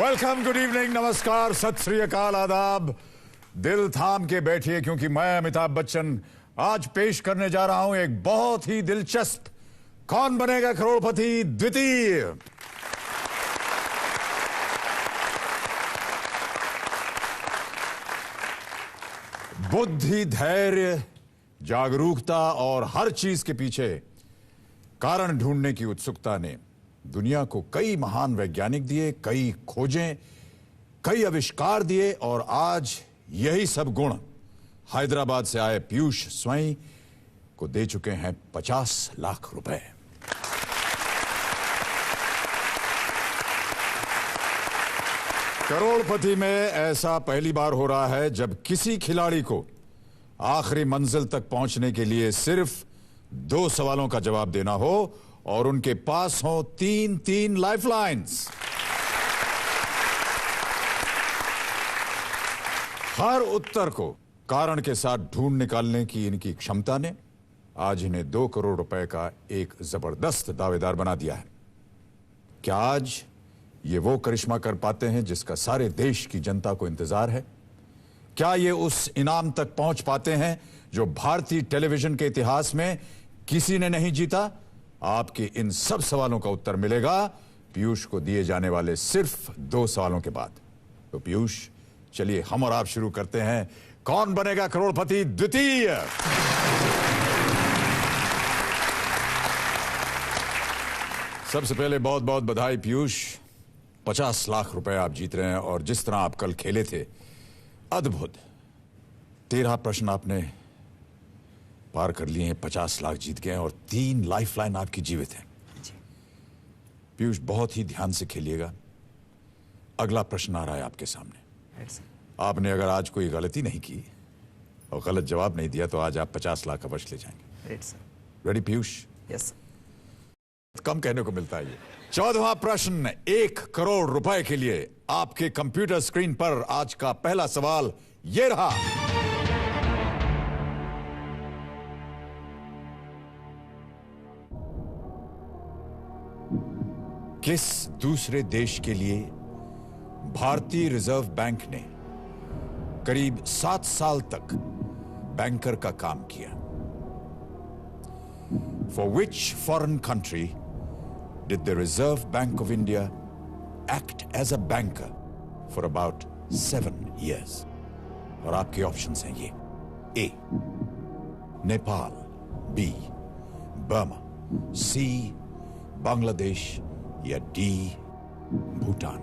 Welcome, good evening, नमस्कार, सत श्री अकाल, आदाब। दिल थाम के बैठिए क्योंकि मैं अमिताभ बच्चन आज पेश करने जा रहा हूं एक बहुत ही दिलचस्प कौन बनेगा करोड़पति द्वितीय। बुद्धि, धैर्य, जागरूकता और हर चीज के पीछे कारण ढूंढने की उत्सुकता ने दुनिया को कई महान वैज्ञानिक दिए, कई खोजें, कई आविष्कार दिए और आज यही सब गुण हैदराबाद से आए पीयूष स्वैं को दे चुके हैं 50 लाख रुपए। करोड़पति में ऐसा पहली बार हो रहा है जब किसी खिलाड़ी को आखिरी मंजिल तक पहुंचने के लिए सिर्फ 2 सवालों का जवाब देना हो और उनके पास हो 3 लाइफलाइंस। हर उत्तर को कारण के साथ ढूंढ निकालने की इनकी क्षमता ने आज इन्हें 2 करोड़ रुपए का एक जबरदस्त दावेदार बना दिया है। क्या आज ये वो करिश्मा कर पाते हैं जिसका सारे देश की जनता को इंतजार है? क्या ये उस इनाम तक पहुंच पाते हैं जो भारतीय टेलीविजन के इतिहास में किसी ने नहीं जीता? आपके इन सब सवालों का उत्तर मिलेगा पीयूष को दिए जाने वाले सिर्फ 2 सवालों के बाद। तो पीयूष, चलिए हम और आप शुरू करते हैं कौन बनेगा करोड़पति द्वितीय। सबसे पहले बहुत बहुत बधाई पीयूष, 50 लाख रुपए आप जीत रहे हैं और जिस तरह आप कल खेले थे अद्भुत। 13 प्रश्न आपने पार कर लिए हैं, 50 लाख जीत गए हैं और 3 लाइफलाइन आपकी जीवित है। पीयूष, बहुत ही ध्यान से खेलिएगा। अगला प्रश्न आ रहा है आपके सामने। आपने अगर आज कोई गलती नहीं की और गलत जवाब नहीं दिया तो आज आप 50 लाख अवश्य ले जाएंगे। रेडी पीयूष? यस। कम कहने को मिलता है ये। 14वां प्रश्न 1 करोड़ रुपए के लिए आपके कंप्यूटर स्क्रीन पर आज का पहला सवाल ये रहा। किस दूसरे देश के लिए भारतीय रिजर्व बैंक ने करीब 7 साल तक बैंकर का काम किया? For which foreign country did the Reserve Bank of India act as a banker for about 7 years? और आपके ऑप्शंस हैं ये: A, Nepal, B, Burma, C, Bangladesh या D, Bhutan.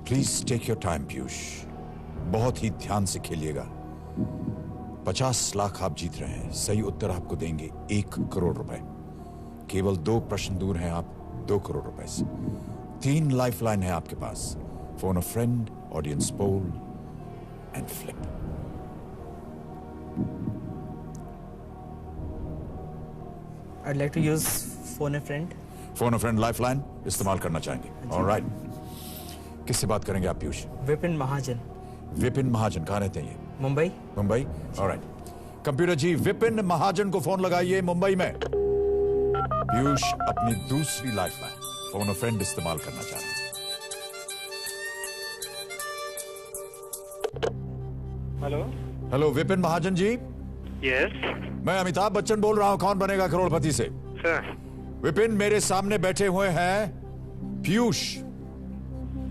Please take your time Piyush, बहुत ही ध्यान से खेलिएगा। 50 लाख आप जीत रहे हैं, सही उत्तर आपको देंगे 1 करोड़ रुपए। केवल 2 प्रश्न दूर हैं आप 2 करोड़ रुपए से। 3 लाइफलाइन है आपके पास: phone a friend, audience poll and flip. I'd like to use phone a friend. Phone a friend lifeline इस्तेमाल करना चाहेंगे? ऑलराइट। किससे बात करेंगे आप पीयूष? विपिन महाजन। विपिन महाजन कहाँ रहते हैं ये? मुंबई। मुंबई, ऑलराइट। कंप्यूटर जी, विपिन महाजन को फोन लगाइए मुंबई में। पीयूष अपनी दूसरी लाइफलाइन फोन अ फ्रेंड इस्तेमाल करना चाह रहे हैं। Hello. Hello Vipin Mahajan ji. Yes मैं अमिताभ बच्चन बोल रहा हूं, कौन बनेगा करोड़पति से। सर। विपिन, मेरे सामने बैठे हुए हैं पीयूष।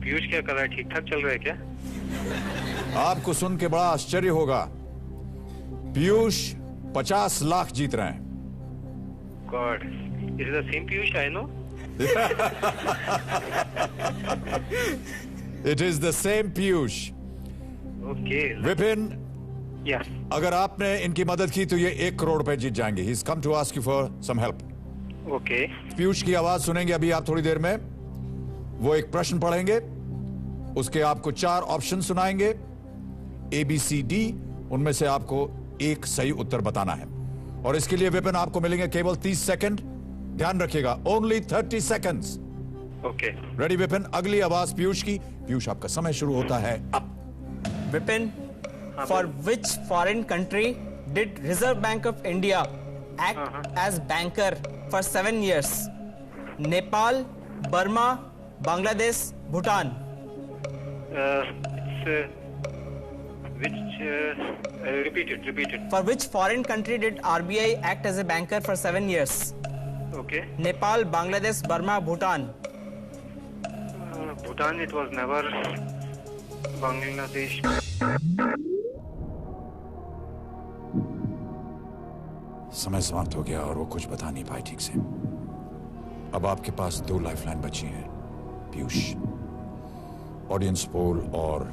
पीयूष क्या कर रहा है? ठीक ठाक चल रहा है क्या? आपको सुन के बड़ा आश्चर्य होगा, पीयूष 50 लाख जीत रहे हैं। God, is the same Piyush I know? It is the same Piyush. Okay Vipin, yes. अगर आपने इनकी मदद की तो ये 1 करोड़ रुपए जीत जाएंगे। He is come to ask you for some help. Okay. Piyush की आवाज सुनेंगे अभी आप थोड़ी देर में। वो एक प्रश्न पढ़ेंगे, उसके आपको 4 ऑप्शन सुनाएंगे, ABCD, उनमें से आपको एक सही उत्तर बताना है। और इसके लिए विपिन आपको मिलेंगे केवल 30 सेकंड। ध्यान रखिएगा, only 30 seconds. Okay. Ready Vipin? अगली आवाज पीयूष की। पीयूष, आपका समय शुरू होता है अब। Vipin, for which foreign country did Reserve Bank of India act as banker for 7 years? Nepal, Burma, Bangladesh, Bhutan. Repeat it. For which foreign country did RBI act as a banker for 7 years? Okay. Nepal, Bangladesh, Burma, Bhutan. Bhutan, it was never. Bangladesh. समय समाप्त हो गया और वो कुछ बता नहीं पाए ठीक से। अब आपके पास 2 लाइफलाइन बची हैं पीयूष, ऑडियंस पोल और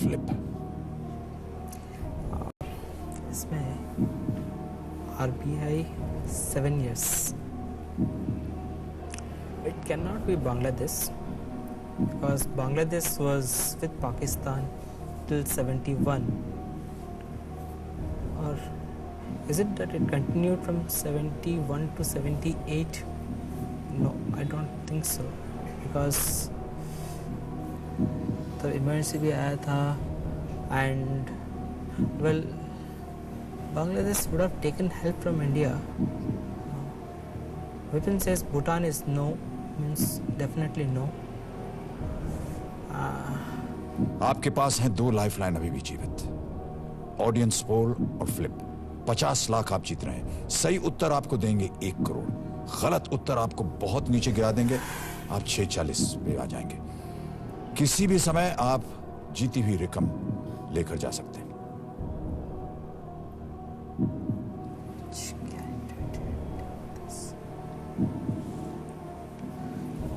फ्लिप। इसमें RBI 7 years. It cannot be Bangladesh because Bangladesh was with Pakistan till 71. Or is it that it continued from 71 to 78? No, I don't think so because the emergency भी आया था and well Bangladesh would have taken help from India. Vipin says Bhutan is no, means definitely no. आपके पास हैं 2 lifeline अभी भी जीवित, audience poll और flip. 50 lakh आप जीत रहे हैं। सही उत्तर आपको देंगे 1 करोड़, गलत उत्तर आपको बहुत नीचे गिरा देंगे, आप 640 पे आ जाएंगे। किसी भी समय आप जीती हुई रकम लेकर जा सकते हैं।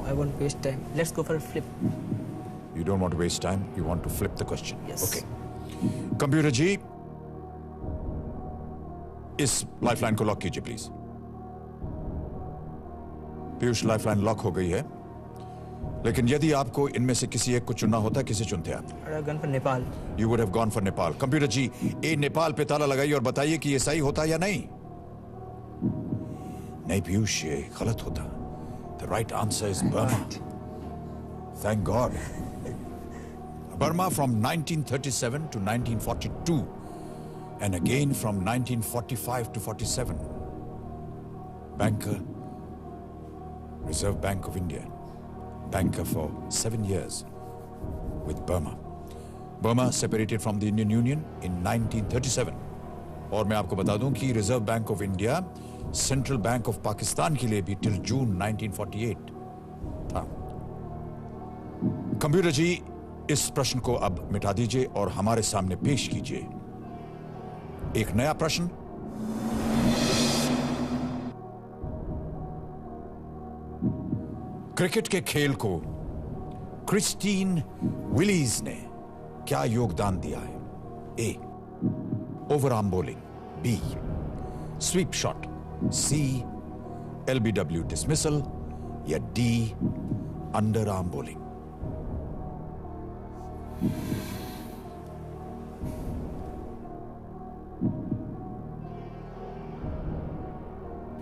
I won't waste time. Let's go for a flip. You don't want to waste time, you want to flip the question. Yes. Okay. Computer ji, इस लाइफलाइन को लॉक कीजिए प्लीज। पीयूष, लाइफलाइन लॉक हो गई है, लेकिन यदि आपको इनमें से किसी एक को चुनना होता, किसे चुनते आप? I would have gone for Nepal. You would have gone for Nepal. Computer ji, A Nepal पे ताला लगाइए और बताइए कि ये सही होता या नहीं। नहीं पीयूष, ये गलत होता। The right answer is Burma. Thank God. Burma from 1937 to 1942 and again from 1945 to 47. Banker, Reserve Bank of India. Banker for 7 years with Burma. Burma separated from the Indian Union in 1937. और मैं आपको बता दूं कि reserve bank of India central bank of Pakistan के लिए भी till June 1948 था। कंप्यूटर जी, इस प्रश्न को अब मिटा दीजिए और हमारे सामने पेश कीजिए एक नया प्रश्न। क्रिकेट के खेल को क्रिस्टीन विलीज ने क्या योगदान दिया है? A, overarm bowling, B, sweep shot, C, LBW dismissal या डी, अंडर आर्म बॉलिंग।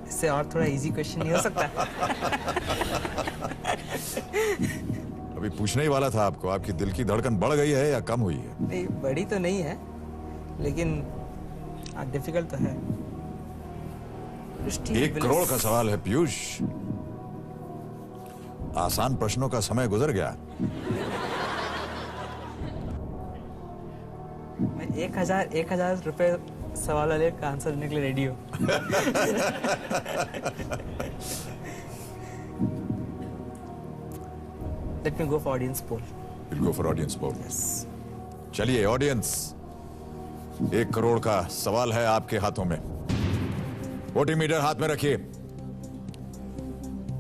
इससे और थोड़ा इजी क्वेश्चन नहीं हो सकता? अभी पूछने ही वाला था आपको, आपकी दिल की धड़कन बढ़ गई है या कम हुई है? नहीं, बड़ी तो नहीं है, लेकिन डिफिकल्ट तो है। 1 करोड़ का सवाल है पीयूष, आसान प्रश्नों का समय गुजर गया। मैं 1000 रुपए सवाल वाले का आंसर देने के लिए रेडी हूँ। Let me go for audience poll. We'll go for audience poll. Yes. चलिए ऑडियंस, 1 करोड़ का सवाल है आपके हाथों में। वोटिंग मीटर हाथ में रखिए।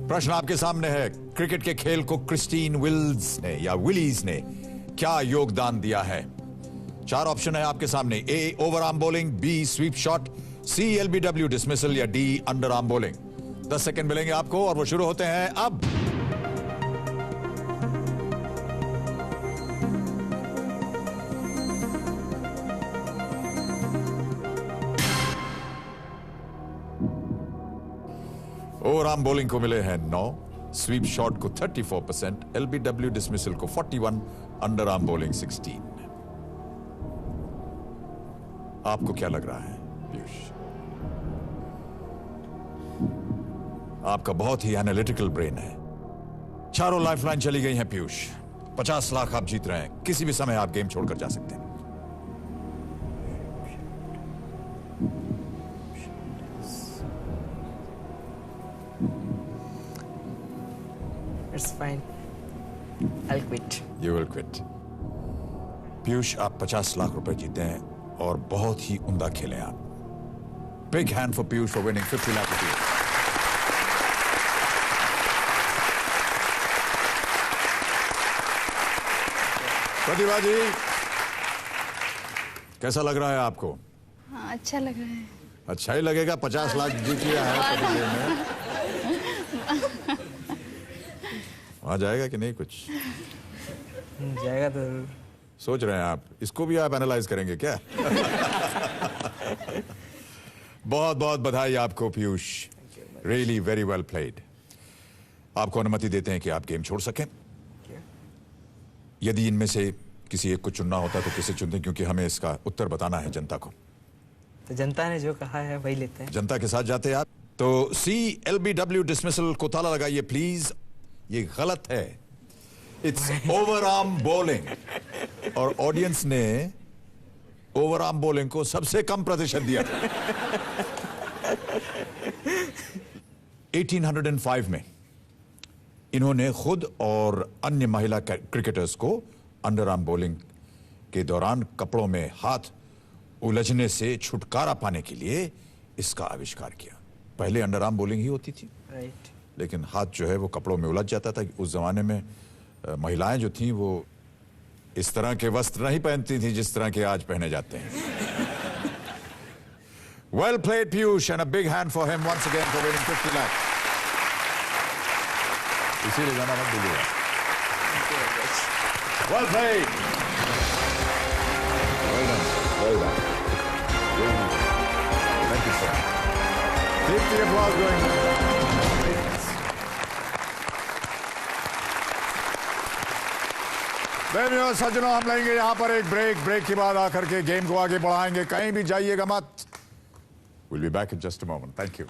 प्रश्न आपके सामने है, क्रिकेट के खेल को क्रिस्टीन विलीज ने क्या योगदान दिया है? 4 ऑप्शन है आपके सामने। A, overarm bowling, B, sweep shot, C, LBW dismissal या D, underarm bowling. 10 second मिलेंगे आपको और वो शुरू होते हैं अब। ओवर आर्म बॉलिंग को मिले हैं 9, स्वीप शॉट को 34%, LBW डिसमिसल को 41, अंडर आर्म बॉलिंग 16। आपको क्या लग रहा है पीयूष? आपका बहुत ही एनालिटिकल ब्रेन है। चारों लाइफलाइन चली गई हैं पीयूष। 50 लाख आप जीत रहे हैं। किसी भी समय आप गेम छोड़कर जा सकते हैं। It's fine. I'll quit. You will quit. Piyush, आप 50 लाख रुपए जीते हैं और बहुत ही उम्दा खेले आप। Big hand for Piyush for winning 50 lakh rupees. प्रतिभा जी, कैसा लग रहा है आपको? हाँ, अच्छा लग रहा है। अच्छा ही लगेगा, 50 लाख जीत लिया है पति देव ने। आ जाएगा कि नहीं कुछ? जाएगा तो जरूर। सोच रहे हैं आप, इसको भी आप एनालाइज करेंगे क्या? बहुत बहुत बधाई आपको Piyush, really very well played. आपको अनुमति देते हैं कि आप गेम छोड़ सकें। यदि इनमें से किसी एक को चुनना होता तो किसे चुनते, क्योंकि हमें इसका उत्तर बताना है जनता को। तो जनता ने जो कहा है वही लेते हैं। जनता के साथ जाते हैं आप। तो CLBW डिसमिसल को ताला लगाइए प्लीज। ये गलत है, इट्स ओवर आर्म बॉलिंग। और ऑडियंस ने ओवर आर्म बॉलिंग को सबसे कम प्रतिशत दिया। 1805 में इन्होंने खुद और अन्य महिला क्रिकेटर्स को अंडर आर्म बॉलिंग के दौरान कपड़ों में हाथ उलझने से छुटकारा पाने के लिए इसका आविष्कार किया। पहले अंडर आर्म बॉलिंग ही होती थी, राइट। लेकिन हाथ जो है वो कपड़ों में उलझ जाता था। उस जमाने में महिलाएं जो थीं वो इस तरह के वस्त्र नहीं पहनती थी जिस तरह के आज पहने जाते हैं। Well played Piyush, and a big hand for him once again for winning 50 lakh. इसीलिए जाना मत भूलिएगा। Well played, well done, well done. Thank you sir. Keep the applause going. सज्जनों, हम लेंगे यहां पर एक ब्रेक के बाद आकर के गेम को आगे बढ़ाएंगे। कहीं भी जाइएगा मत। We'll be back in just a moment. Thank you.